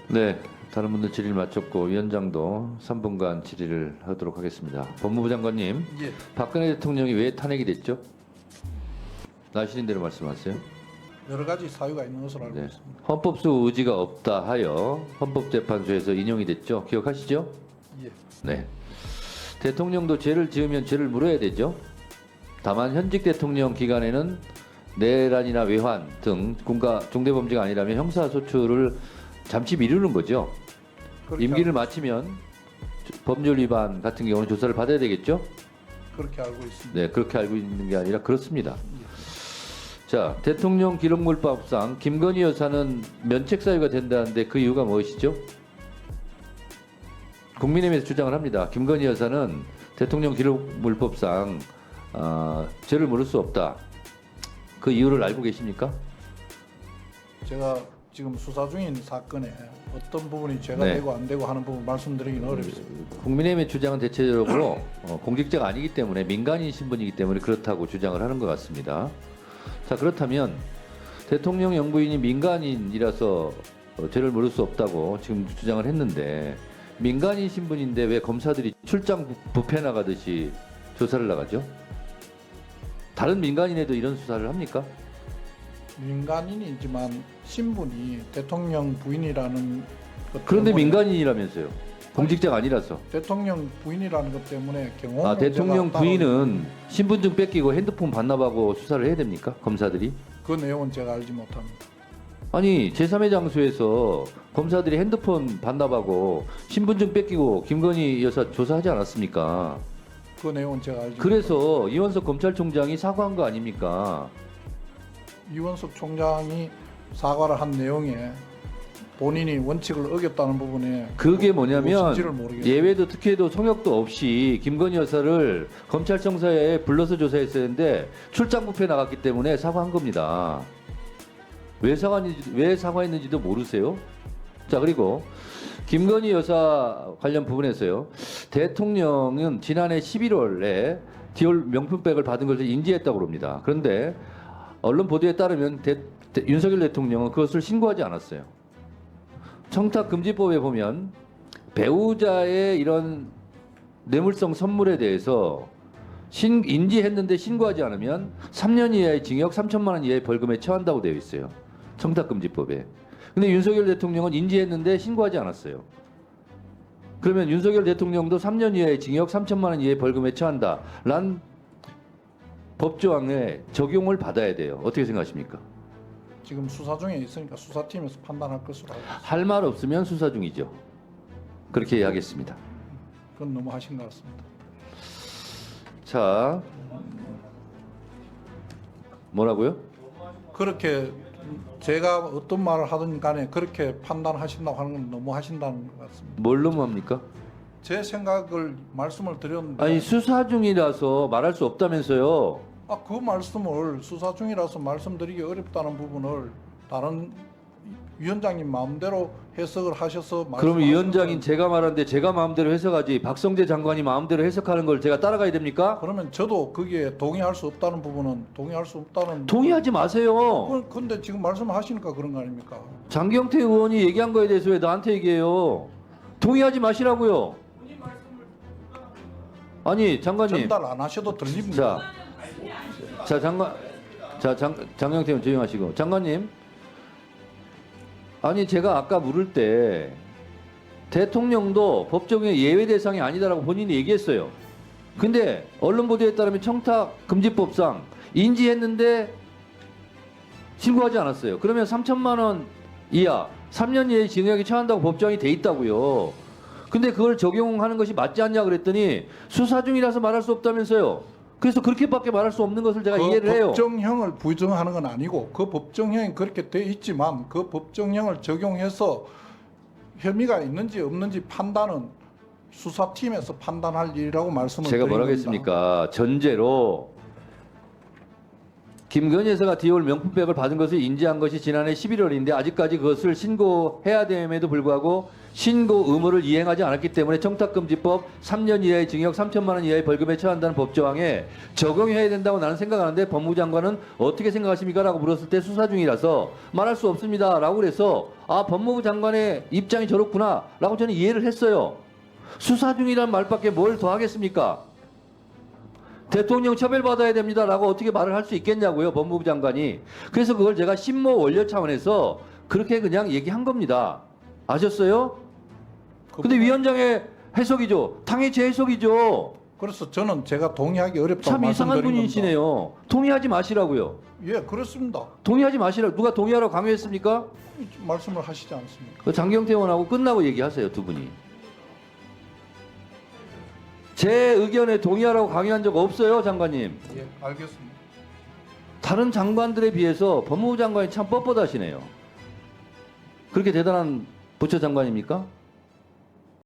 네, 다른 분들 질의를 마쳤고 위원장도 3분간 질의를 하도록 하겠습니다. 법무부 장관님, 예. 박근혜 대통령이 왜 탄핵이 됐죠? 아시는 대로 말씀하세요. 여러 가지 사유가 있는 것으로 알고 네. 있습니다. 헌법수 의지가 없다 하여 헌법재판소에서 인용이 됐죠. 기억하시죠? 예. 네. 대통령도 죄를 지으면 죄를 물어야 되죠. 다만 현직 대통령 기간에는 내란이나 외환 등 군가 중대범죄가 아니라면 형사소추를 잠시 미루는 거죠. 그렇게 임기를 마치면 법률 위반 같은 경우는 조사를 받아야 되겠죠. 그렇게 알고 있습니다. 네, 그렇게 알고 있는 게 아니라 그렇습니다. 자, 대통령 기록물법상 김건희 여사는 면책 사유가 된다는데 그 이유가 무엇이죠? 국민의힘에서 주장을 합니다. 김건희 여사는 대통령 기록물법상 죄를 물을 수 없다. 그 이유를 알고 계십니까? 제가 지금 수사 중인 사건에 어떤 부분이 죄가 네. 되고 안 되고 하는 부분 말씀드리기는 어렵습니다. 국민의힘의 주장은 대체적으로 공직자가 아니기 때문에 민간인 신분이기 때문에 그렇다고 주장을 하는 것 같습니다. 자, 그렇다면 대통령 영부인이 민간인이라서 죄를 물을 수 없다고 지금 주장을 했는데 민간인 신분인데 왜 검사들이 출장 뷔페 나가듯이 조사를 나가죠? 다른 민간인에도 이런 수사를 합니까? 민간인이지만 신분이 대통령 부인이라는 것 그런데 때문에 민간인이라면서요. 공직자가 아니라서. 대통령 부인이라는 것 때문에 경호 아, 대통령 부인은 신분증 뺏기고 핸드폰 반납하고 수사를 해야 됩니까? 검사들이? 그 내용은 제가 알지 못합니다. 아니, 제3의 장소에서 검사들이 핸드폰 반납하고 신분증 뺏기고 김건희 여사 조사하지 않았습니까? 그 내용은 제가 알지 그래서 이원석 검찰총장이 사과한 거 아닙니까? 이원석 총장이 사과를 한 내용에 본인이 원칙을 어겼다는 부분에 그게 뭐냐면 무엇인지를 모르겠어요. 예외도 특혜도 성역도 없이 김건희 여사를 검찰청사에 불러서 조사했었는데 출장 뷔페 나갔기 때문에 사과한 겁니다. 왜 사과했는지도 모르세요? 자, 그리고 김건희 여사 관련 부분에서요. 대통령은 지난해 11월에 디올 명품백을 받은 것을 인지했다고 합니다. 그런데 언론 보도에 따르면 윤석열 대통령은 그것을 신고하지 않았어요. 청탁금지법에 보면 배우자의 이런 뇌물성 선물에 대해서 인지했는데 신고하지 않으면 3년 이하의 징역 3천만 원 이하의 벌금에 처한다고 되어 있어요. 청탁금지법에. 근데 윤석열 대통령은 인지했는데 신고하지 않았어요. 그러면 윤석열 대통령도 3년 이하의 징역 3천만 원 이하의 벌금에 처한다. 란 법조항에 적용을 받아야 돼요. 어떻게 생각하십니까? 지금 수사 중에 있으니까 수사팀에서 판단할 것으로 알고 있습니다. 할 말 없으면 수사 중이죠. 그렇게 이야기했습니다. 그건 너무 하신 것 같습니다. 자, 뭐라고요? 그렇게 제가 어떤 말을 하든 간에 그렇게 판단하신다고 하는 건 너무 하신다는 것 같습니다. 뭘 너무합니까? 제 생각을 말씀을 드렸는데 아니, 수사 중이라서 말할 수 없다면서요. 그 말씀을 수사 중이라서 말씀드리기 어렵다는 부분을 다른 위원장님 마음대로 해석을 하셔서 그럼 말씀하시는 위원장인 건 제가 말하는데 제가 마음대로 해석하지 박성재 장관이 마음대로 해석하는 걸 제가 따라가야 됩니까? 그러면 저도 거기에 동의할 수 없다는 부분은 동의할 수 없다는 동의하지 마세요. 근데 지금 말씀하시니까 그런 거 아닙니까? 장경태 의원이 얘기한 거에 대해서 왜 나한테 얘기해요? 동의하지 마시라고요. 아니, 장관님. 전달 안 하셔도 들립니다. 장경태 의원 조용하시고. 장관님. 아니, 제가 아까 물을 때 대통령도 법정의 예외 대상이 아니다라고 본인이 얘기했어요. 근데 언론 보도에 따르면 청탁금지법상 인지했는데 신고하지 않았어요. 그러면 3천만 원 이하 3년 이하의 징역에 처한다고 법정이 돼 있다고요. 근데 그걸 적용하는 것이 맞지 않냐 그랬더니 수사 중이라서 말할 수 없다면서요. 그래서 그렇게밖에 말할 수 없는 것을 제가 이해를 해요. 법정형을 부정하는 건 아니고 그 법정형이 그렇게 돼 있지만 그 법정형을 적용해서 혐의가 있는지 없는지 판단은 수사팀에서 판단할 일이라고 말씀을 제가 드린 뭐라고 겁니다. 했습니까? 전제로 김건희 여사가 디올 명품백을 받은 것을 인지한 것이 지난해 11월인데 아직까지 그것을 신고해야 됨에도 불구하고 신고 의무를 이행하지 않았기 때문에 청탁금지법 3년 이하의 징역 3천만 원 이하의 벌금에 처한다는 법조항에 적용해야 된다고 나는 생각하는데 법무부 장관은 어떻게 생각하십니까? 라고 물었을 때 수사 중이라서 말할 수 없습니다. 라고 그래서 아 법무부 장관의 입장이 저렇구나 라고 저는 이해를 했어요. 수사 중이란 말밖에 뭘 더 하겠습니까? 대통령 처벌받아야 됩니다라고 어떻게 말을 할 수 있겠냐고요, 법무부 장관이. 그래서 그걸 제가 신모 원료 차원에서 그렇게 그냥 얘기한 겁니다. 아셨어요? 근데 위원장의 해석이죠. 당연히 제 해석이죠. 그래서 저는 제가 동의하기 어렵다고 참 이상한 말씀드린 분이시네요. 동의하지 마시라고요. 겁니다. 예, 그렇습니다. 동의하지 마시라고. 누가 동의하라고 강요했습니까? 말씀을 하시지 않습니까? 그 장경태 의원하고 끝나고 얘기하세요, 두 분이. 제 의견에 동의하라고 강요한 적 없어요, 장관님. 예, 알겠습니다. 다른 장관들에 비해서 법무부 장관이 참 뻣뻣하시네요. 그렇게 대단한 부처 장관입니까?